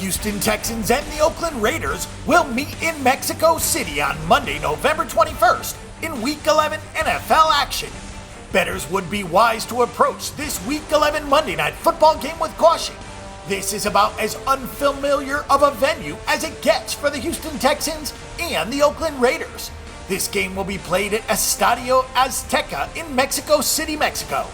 Houston Texans and the Oakland Raiders will meet in Mexico City on Monday, November 21st in Week 11 NFL action. Bettors would be wise to approach this Week 11 Monday Night Football game with caution. This is about as unfamiliar of a venue as it gets for the Houston Texans and the Oakland Raiders. This game will be played at Estadio Azteca in Mexico City, Mexico.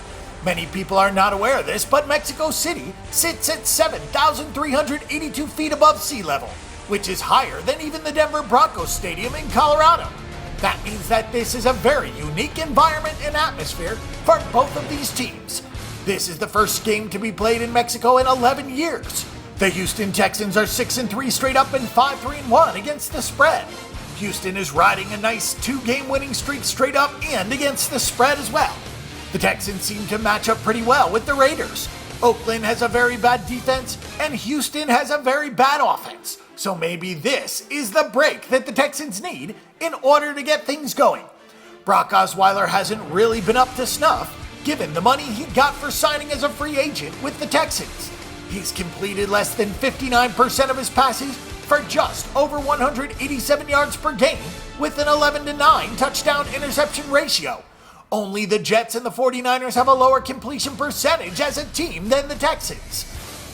Many people are not aware of this, but Mexico City sits at 7,382 feet above sea level, which is higher than even the Denver Broncos Stadium in Colorado. That means that this is a very unique environment and atmosphere for both of these teams. This is the first game to be played in Mexico in 11 years. The Houston Texans are 6-3 straight up and 5-3-1 against the spread. Houston is riding a nice 2-game winning streak straight up and against the spread as well. The Texans seem to match up pretty well with the Raiders. Oakland has a very bad defense, and Houston has a very bad offense. So maybe this is the break that the Texans need in order to get things going. Brock Osweiler hasn't really been up to snuff, given the money he got for signing as a free agent with the Texans. He's completed less than 59% of his passes for just over 187 yards per game with an 11-9 touchdown interception ratio. Only the Jets and the 49ers have a lower completion percentage as a team than the Texans.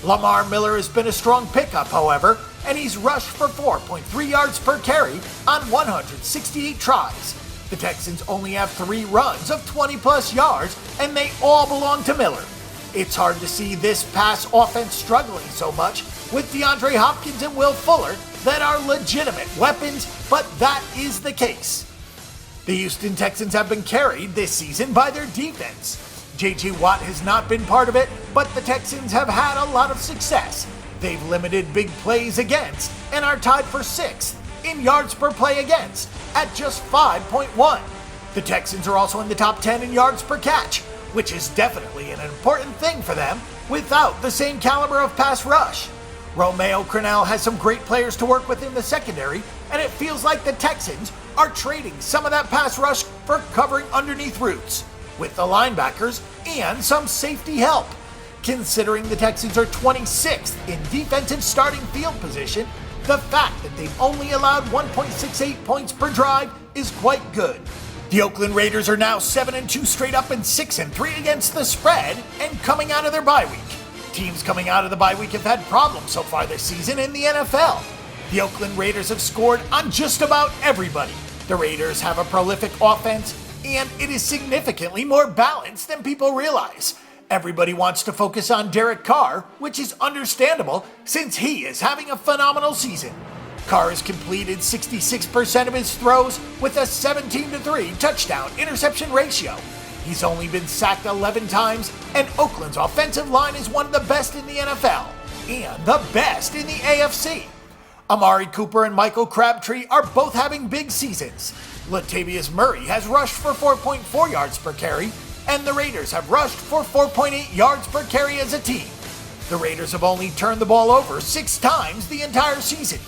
Lamar Miller has been a strong pickup, however, and he's rushed for 4.3 yards per carry on 168 tries. The Texans only have 3 runs of 20-plus yards, and they all belong to Miller. It's hard to see this pass offense struggling so much with DeAndre Hopkins and Will Fuller that are legitimate weapons, but that is the case. The Houston Texans have been carried this season by their defense. J.J. Watt has not been part of it, but the Texans have had a lot of success. They've limited big plays against and are tied for 6th in yards per play against at just 5.1. The Texans are also in the top 10 in yards per catch, which is definitely an important thing for them without the same caliber of pass rush. Romeo Crennel has some great players to work with in the secondary, and it feels like the Texans are trading some of that pass rush for covering underneath routes with the linebackers and some safety help. Considering the Texans are 26th in defensive starting field position, the fact that they've only allowed 1.68 points per drive is quite good. The Oakland Raiders are now 7-2 straight up and 6-3 against the spread and coming out of their bye week. Teams coming out of the bye week have had problems so far this season in the NFL. The Oakland Raiders have scored on just about everybody. The Raiders have a prolific offense, and it is significantly more balanced than people realize. Everybody wants to focus on Derek Carr, which is understandable since he is having a phenomenal season. Carr has completed 66% of his throws with a 17-3 touchdown interception ratio. He's only been sacked 11 times, and Oakland's offensive line is one of the best in the NFL and the best in the AFC. Amari Cooper and Michael Crabtree are both having big seasons. Latavius Murray has rushed for 4.4 yards per carry, and the Raiders have rushed for 4.8 yards per carry as a team. The Raiders have only turned the ball over 6 times the entire season.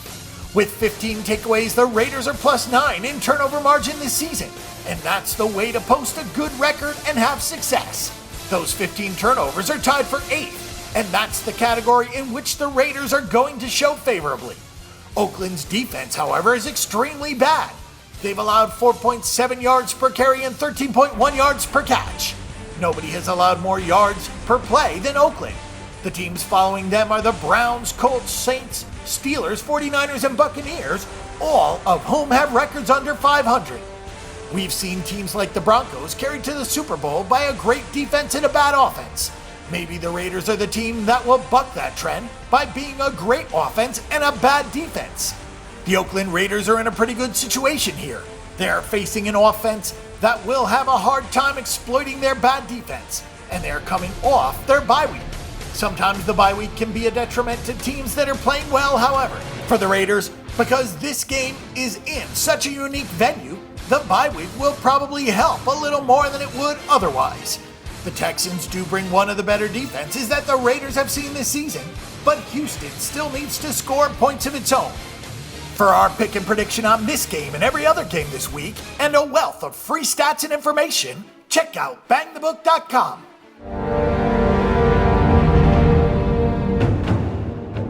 With 15 takeaways, the Raiders are +9 in turnover margin this season, and that's the way to post a good record and have success. Those 15 turnovers are tied for 8th, and that's the category in which the Raiders are going to show favorably. Oakland's defense, however, is extremely bad. They've allowed 4.7 yards per carry and 13.1 yards per catch. Nobody has allowed more yards per play than Oakland. The teams following them are the Browns, Colts, Saints, Steelers, 49ers, and Buccaneers, all of whom have records under 500. We've seen teams like the Broncos carried to the Super Bowl by a great defense and a bad offense. Maybe the Raiders are the team that will buck that trend by being a great offense and a bad defense. The Oakland Raiders are in a pretty good situation here. They are facing an offense that will have a hard time exploiting their bad defense, and they are coming off their bye week. Sometimes the bye week can be a detriment to teams that are playing well, however. For the Raiders, because this game is in such a unique venue, the bye week will probably help a little more than it would otherwise. The Texans do bring one of the better defenses that the Raiders have seen this season, but Houston still needs to score points of its own. For our pick and prediction on this game and every other game this week, and a wealth of free stats and information, check out bangthebook.com.